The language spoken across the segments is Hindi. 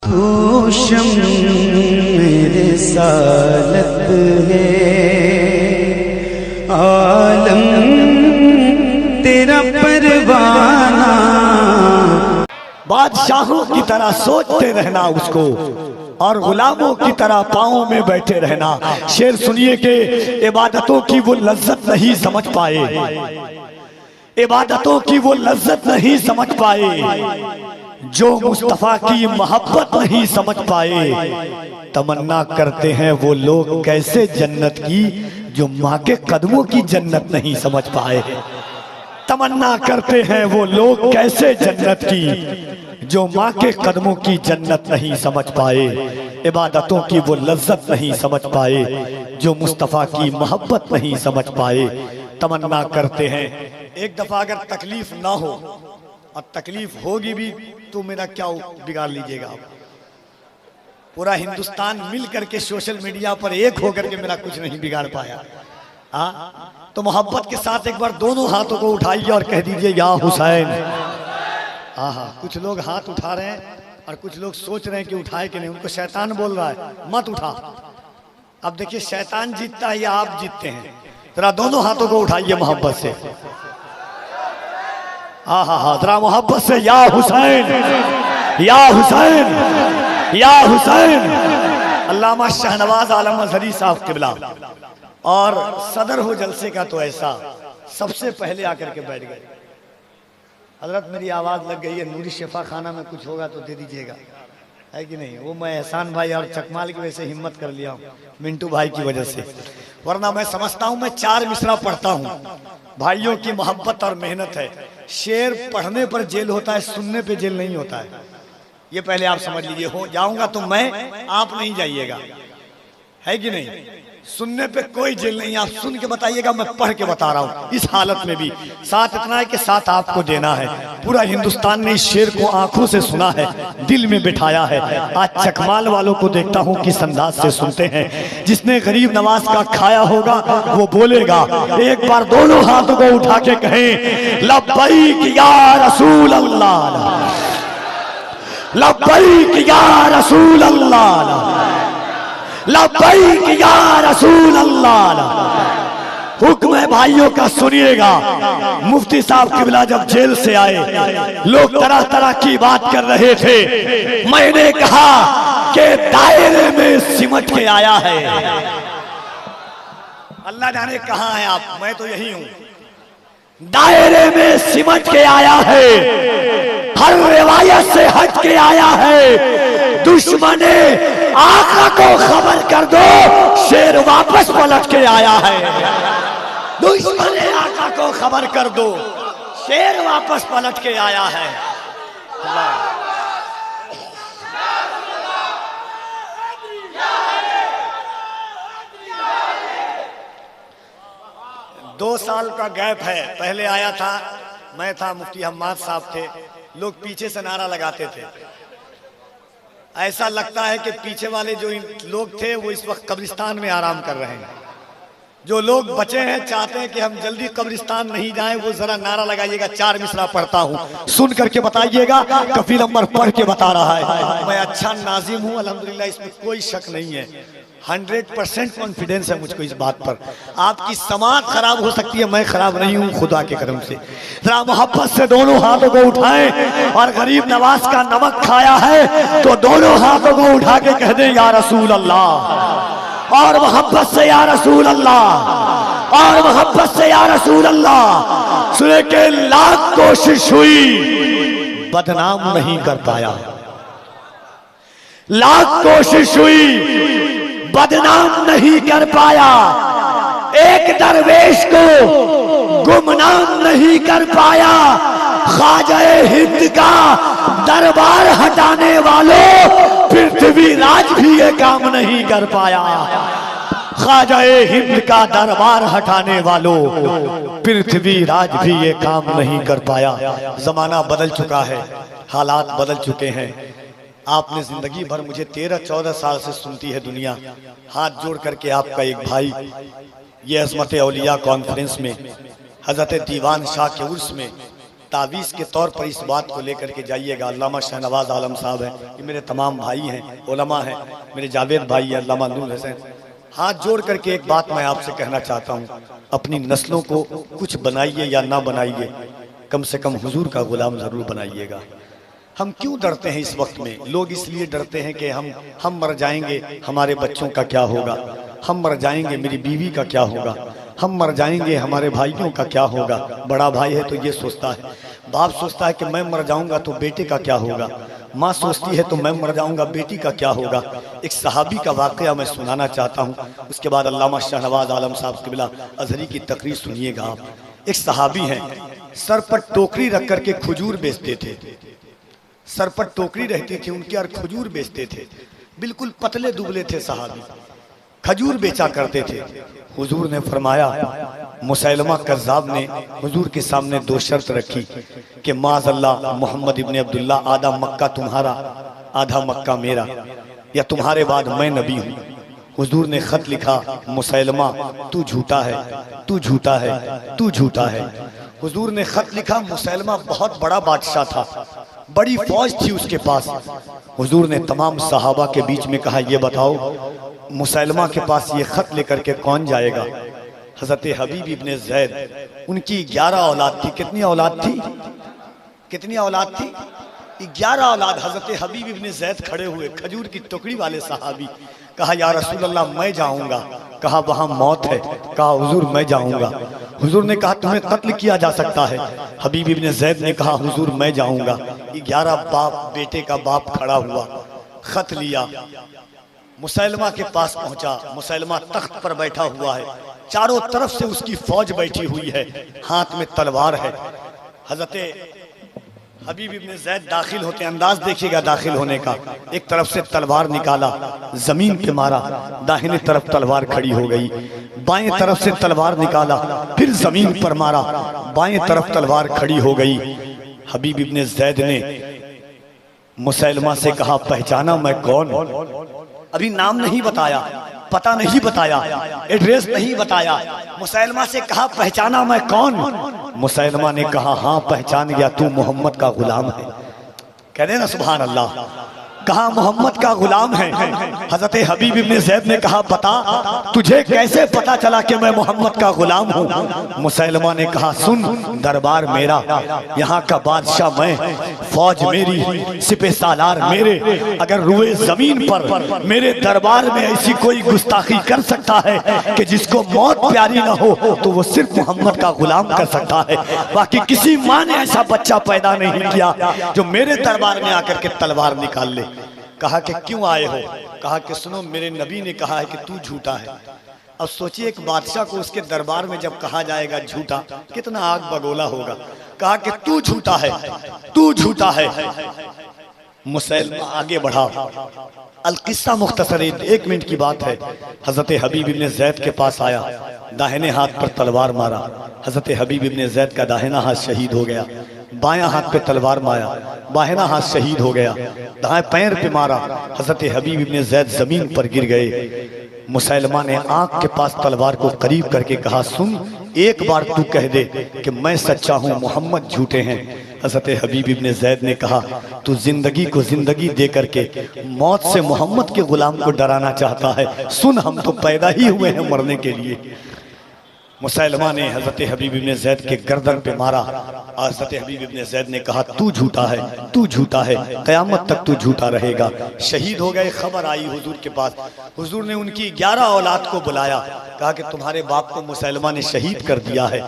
होशम मेरे सालत है आलम तेरा परवाना। बादशाहों की तरह सोचते रहना उसको और गुलामों की तरह पाँव में बैठे रहना। शेर सुनिए कि इबादतों की वो लज्जत नहीं समझ पाए, इबादतों की वो लज्जत नहीं समझ पाए जो मुस्तफा की मोहब्बत नहीं समझ पाए। तमन्ना करते हैं वो लोग कैसे जन्नत की जो माँ के कदमों की जन्नत नहीं समझ पाए। तमन्ना करते हैं वो लोग कैसे जन्नत की जो माँ के कदमों की जन्नत नहीं समझ पाए। इबादतों की वो लज्जत नहीं समझ पाए जो मुस्तफा की मोहब्बत नहीं समझ पाए। तमन्ना करते हैं एक दफा अगर तकलीफ ना हो और तकलीफ होगी भी तो मेरा क्या बिगाड़ लीजिएगा आप। पूरा हिंदुस्तान मिल करके सोशल मीडिया पर एक होकर के मेरा कुछ नहीं बिगाड़ पाया। हाँ तो मोहब्बत के साथ एक बार दोनों हाथों को उठाइए और कह दीजिए या हुसैन। हाँ हाँ कुछ लोग हाथ उठा रहे हैं और कुछ लोग सोच रहे हैं कि उठाए कि नहीं। उनको शैतान बोल रहा है मत उठा। अब देखिए शैतान जीतता है या आप जीतते हैं। जरा दोनों हाथों को उठाइए मोहब्बत से। हाँ हाँ हाँ जरा मोहब्बत से या हुसैन या हुसैन या हुसैन। अल्लामा शाहनवाज आलम अजहरी साहब किबला और सदर हो जलसे का तो ऐसा सबसे पहले आकर के बैठ गए। हजरत मेरी आवाज लग गई है, नूरी शिफा खाना में कुछ होगा तो दे दीजिएगा, है कि नहीं। वो मैं एहसान भाई और चकमाल की वजह से हिम्मत कर लिया हूँ, मिंटू भाई की वजह से, वरना मैं समझता हूँ मैं 4 मिसरा पढ़ता हूँ। भाइयों की मोहब्बत और मेहनत है। शेर पढ़ने पर जेल होता है, सुनने पे जेल नहीं होता है। ये पहले आप समझ लीजिए। हो जाऊंगा तो मैं, आप नहीं जाइएगा, है कि नहीं। सुनने पे कोई जेल नहीं, आप सुन के बताइएगा, मैं पढ़ के बता रहा हूँ इस हालत में भी। साथ इतना है कि साथ आपको देना है। पूरा हिंदुस्तान ने इस शेर को आंखों से सुना है, दिल में बिठाया है। आज चकमाल वालों को देखता हूँ किस अंदाज से सुनते हैं। जिसने गरीब नवाज का खाया होगा वो बोलेगा। एक बार दोनों हाथों को उठा के कहें लब्बैक या रसूल अल्लाह, लब्बैक या रसूल अल्लाह, लब्बैक या रसूल अल्लाह। हुक्म है भाइयों का, सुनिएगा। मुफ्ती साहब किबला जब जेल से आए, लोग तरह तरह की बात कर रहे थे। मैंने कहा कि दायरे में सिमट के आया है। अल्लाह जाने कहां है आप, मैं तो यही हूं। दायरे में सिमट के आया है, हर रिवायत से हट के आया है। दुश्मने आका को खबर कर दो, शेर वापस पलट के आया है। दुश्मने आका को खबर कर दो, शेर वापस पलट के आया है। 2 साल का गैप है। पहले आया था, मैं था, मुफ्ती हम्माद साहब थे। लोग पीछे से नारा लगाते थे। ऐसा लगता है कि पीछे वाले जो लोग थे वो इस वक्त कब्रिस्तान में आराम कर रहे हैं। जो लोग बचे हैं चाहते हैं कि हम जल्दी कब्रिस्तान नहीं जाएं, वो जरा नारा लगाइएगा। 4 मिसरा पढ़ता हूँ, सुन करके बताइएगा। कफील अमर पढ़ के बता रहा है। मैं अच्छा नाजिम हूँ अल्हम्दुलिल्लाह, इसमें कोई शक नहीं है। 100% कॉन्फिडेंस है मुझको इस बात पर। आपकी समाज खराब हो सकती है, मैं खराब नहीं हूँ खुदा के करम से। जरा मोहब्बत से दोनों हाथों को उठाएं और गरीब नवाज का नमक खाया है तो दोनों हाथों को उठा के कह दे या रसूल अल्लाह। और मोहब्बत से या रसूल अल्लाह, और मोहब्बत से या रसूल अल्लाह। सुने के लाख कोशिश हुई बदनाम नहीं कर पाया, लाख कोशिश हुई बदनाम नहीं कर पाया। एक दरवेश को गुमनाम नहीं कर पाया। ख्वाजाए हिंद का दरबार हटाने वालों पृथ्वी राज भी ये काम नहीं कर पाया। ख्वाजाए हिंद का दरबार हटाने वालों पृथ्वी राज भी ये काम नहीं कर पाया। जमाना बदल चुका है, हालात बदल चुके हैं। आपने जिंदगी भर मुझे 13-14 साल से सुनती है दुनिया। हाथ जोड़ करके आपका एक भाई ये अज़मत औलिया कॉन्फ्रेंस में हजरत दीवान शाह के उर्स में तावीज़ के तौर पर इस बात को लेकर के जाइएगा। अल्लामा शहनवाज आलम साहब हैं, ये मेरे तमाम भाई हैं, उलमा हैं, मेरे जावेद भाई हैं, अल्लामा नूर हुसैन। हाथ जोड़ करके एक बात मैं आपसे कहना चाहता हूँ, अपनी नस्लों को कुछ बनाइए या ना बनाइए, कम से कम हुजूर का गुलाम ज़रूर बनाइएगा। हम क्यों डरते हैं इस वक्त में? लोग इसलिए डरते हैं कि हम मर जाएंगे, हमारे बच्चों का क्या होगा, हम मर जाएंगे, मेरी बीवी का क्या होगा, हम मर जाएंगे, हमारे भाइयों का क्या होगा। बड़ा भाई है तो ये सोचता है, बाप सोचता है कि मैं मर जाऊंगा तो बेटे का क्या होगा, माँ सोचती है तो मैं मर जाऊंगा बेटी का क्या होगा। एक सहाबी का वाकया मैं सुनाना चाहता हूँ, उसके बाद अल्लामा शहनवाज आलम साहब क़िबला अज़हरी की तकरीर सुनिएगा आप। एक सहाबी हैं, सर पर टोकरी रख करके खजूर बेचते थे, सर पर टोकरी रहती थी उनके और खजूर बेचते थे। बिल्कुल पतले दुबले थे सहाबी, खजूर बेचा करते थे। हुजूर ने फरमाया, मुसैलमा कज़्ज़ाब ने हुजूर के सामने दो शर्त रखी कि माज़अल्लाह मोहम्मद इब्ने अब्दुल्ला, आधा मक्का तुम्हारा आधा मक्का मेरा, या तुम्हारे बाद मैं नबी हूँ। हुजूर ने खत लिखा, मुसैलमा तू झूठा है, तू झूठा है, तू झूठा है। हुजूर ने खत लिखा, मुसैलमा बहुत बड़ा बादशाह था, बड़ी फौज थी उसके पास। हुजूर ने तमाम सहाबा के बीच में कहा, ये बताओ मुसैलमा के पास ये खत लेकर के कौन जाएगा? हज़रत हबीब इब्ने ज़ैद, उनकी 11 औलाद थी। कितनी औलाद थी? कितनी औलाद थी? 11 औलाद। हज़रत हबीब इब्ने ज़ैद खड़े हुए, खजूर की टुकड़ी वाले सहाबी। कहा, या रसूल अल्लाह मैं जाऊंगा। कहा, वहां मौत है। कहा, हुजूर मैं जाऊंगा। हुजूर ने कहा, तुम्हें कत्ल किया जा सकता है। हबीब इब्ने ज़ैद ने कहा, हुजूर मैं जाऊंगा। 11 बाप बेटे का बाप खड़ा हुआ, खत लिया, मुसैलमा के पास पहुंचा। मुसैलमा तख्त पर बैठा हुआ है, चारों तरफ से उसकी फौज बैठी हुई है, हाथ में तलवार है। हज़रत हबीब इब्ने ज़ैद दाखिल होते, अंदाज देखिएगा दाखिल होने का। एक तरफ से तलवार निकाला, जमीन पे मारा, दाहिने तरफ तलवार खड़ी हो गई। बाएं तरफ से तलवार निकाला, फिर जमीन पर मारा, बाएं तरफ तलवार खड़ी हो गई। हबीब इब्ने ज़ैद ने मुसैलमा से कहा, पहचाना मैं कौन? अभी नाम नहीं बताया, पता नहीं बताया, एड्रेस नहीं बताया। मुसैलमा से कहा, पहचाना मैं कौन? मुसैलमा ने कहा, हाँ पहचान गया, तू मोहम्मद का गुलाम है। कह रहे ना सुभान अल्लाह। कहा, मोहम्मद का गुलाम है। हजरत हबीब इब्ने ज़ैद ने कहा, बता तुझे कैसे पता चला कि मैं मोहम्मद का गुलाम हूँ? मुसैलमा ने कहा, सुन, दरबार मेरा, यहाँ का बादशाह मैं, फौज मेरी, सिपह सालार मेरे। अगर रुए जमीन पर मेरे दरबार में ऐसी कोई गुस्ताखी कर सकता है कि जिसको मौत प्यारी ना हो, तो वो सिर्फ मोहम्मद का गुलाम कर सकता है। बाकी किसी माँ ने ऐसा बच्चा पैदा नहीं किया जो मेरे दरबार में आकर के तलवार निकाल ले। कहा कि क्यों आए हो? कहा कि सुनो, मेरे नबी ने कहा है कि तू झूठा है। अब सोचिए, एक बादशाह को उसके दरबार में जब कहा जाएगा झूठा, कितना आग बगोला होगा। कहा कि तू झूठा है, तू झूठा है। मुसैलमा आगे बढ़ा। अल किस्सा मुख्तसर 1 मिनट की बात है। हजरत हबीब इब्ने ज़ैद के पास आया, दाहिने हाथ पर तलवार मारा। हजरत हबीब इब्ने ज़ैद का दाहिना हाथ शहीद हो गया, बायां हाथ पे तलवार मारा, बाहिना हाथ शहीद हो गया, दाएं पैर पे मारा। हजरत हबीब इब्ने ज़ैद जमीन पर गिर गए। मुसैलमा ने आंख के पास तलवार को करीब करके कहा, सुन, एक बार तू कह दे कि मैं सच्चा हूँ, मोहम्मद झूठे हैं। हजरत हबीब इब्ने ज़ैद ने कहा, तू जिंदगी को जिंदगी दे करके मौत से मोहम्मद के गुलाम को डराना चाहता है। सुन, हम तो पैदा ही हुए हैं मरने के लिए। मुसैलमा ने हजरत हबीब इब्ने ज़ैद के गर्दन पे मारा। हजरत हबीब इब्ने ज़ैद ने कहा, तू झूठा है, तू झूठा है, क़यामत तक तू झूठा रहेगा। शहीद हो गए। खबर आई हुजूर के पास। हुजूर ने उनकी 11 औलाद को बुलाया, कहा कि तुम्हारे बाप को मुसैलमा ने शहीद कर दिया है,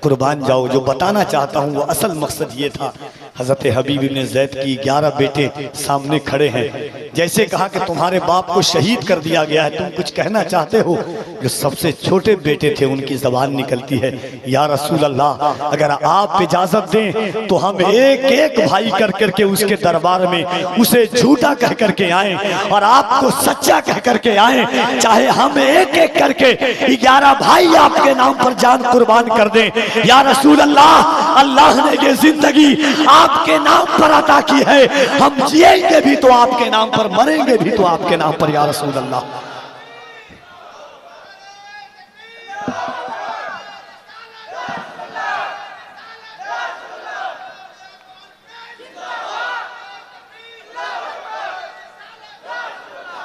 कुर्बान जाओ। जो बताना चाहता हूँ वो असल मकसद ये था। हजरत हबीब इब्ने ज़ैद की 11 बेटे सामने खड़े हैं। जैसे कहा कि तुम्हारे बाप को शहीद कर दिया गया है, तुम कुछ कहना चाहते हो? जो सबसे छोटे बेटे थे उनकी ज़बान निकलती है, या रसूल अल्लाह, अगर आप इजाज़त दें तो हम एक एक भाई कर करके उसके दरबार में उसे झूठा कह करके आए और आपको सच्चा कह करके आए। चाहे हम एक एक करके 11 भाई आपके नाम पर जान कुर्बान कर दें, या रसूल अल्लाह। अल्लाह ने ये जिंदगी आपके नाम पर अता की है, हम जिएंगे भी तो आपके नाम पर, मरेंगे भी तो आपके नाम पर, या रसूल अल्लाह।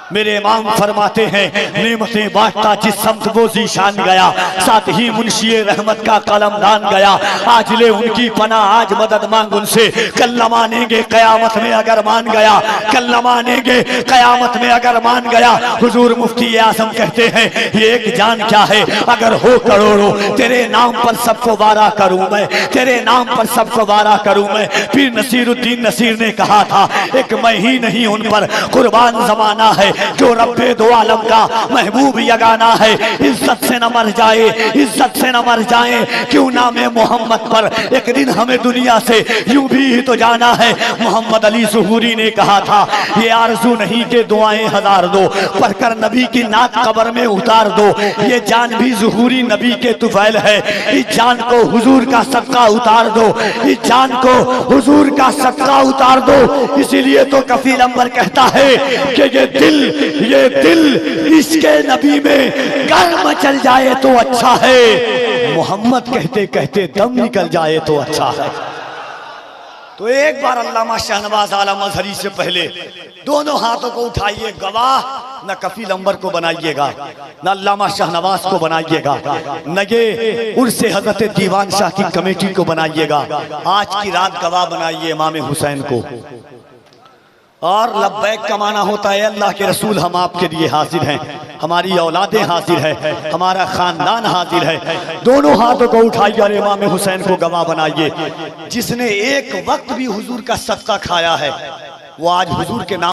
मेरे इमाम फरमाते हैं नेमतें बांटता जिस समत वो जीशान गया, साथ ही मुंशी रहमत का कलमदान गया। आज ले उनकी पना आज मदद मांग उनसे, कल न मानेंगे कयामत में अगर मान गया, कल न मानेंगे कयामत में अगर मान गया। हुजूर मुफ्ती आजम कहते हैं ये एक जान क्या है, अगर हो करोड़ों तेरे नाम पर सबको वारा करूं मैं, तेरे नाम पर सबको वारा करूं मैं। फिर नसीरुद्दीन नसीर ने कहा था एक मैं ही नहीं उन पर कुर्बान जमाना है, जो रब्बे दो आलम का महबूब यगाना है। इज्जत से न मर जाए, इज्जत से न मर जाए, क्यों नाम मोहम्मद पर एक दिन हमें दुनिया से यूं भी तो जाना है। मोहम्मद अली ज़ुहूरी ने कहा था ये आरज़ू नहीं के दुआएं हजार दो, पढ़कर नबी की नात कब्र में उतार दो। ये जान भी ज़ुहूरी नबी के तुफैल है, इस जान को हुजूर का सदका उतार दो, इस जान को हुजूर का सदका उतार दो। इसीलिए तो कफील अंबर कहता है कि ये दिल इसके नबी में गर्म चल जाए तो अच्छा है, मोहम्मद कहते कहते दम निकल जाए तो अच्छा है। तो एक बार अल्लामा शहनवाज आलम अजहरी से पहले दोनों हाथों को उठाइए, गवाह न कफील अंबर को बनाइएगा, न अल्लामा शहनवाज को बनाइएगा, न ये उर्से हजरत दीवान शाह की कमेटी को बनाइएगा। आज की रात गवाह बनाइए इमाम हुसैन को। और लब्बैक का माना होता है अल्लाह के रसूल हम आपके लिए हाजिर हैं, हमारी औलादें हाजिर है, हमारा खानदान हाजिर है। दोनों हाथों को उठाइए और इमाम हुसैन को गवाह बनाइए। जिसने एक वक्त भी हुजूर का सदका खाया है वो आज हुजूर के नाम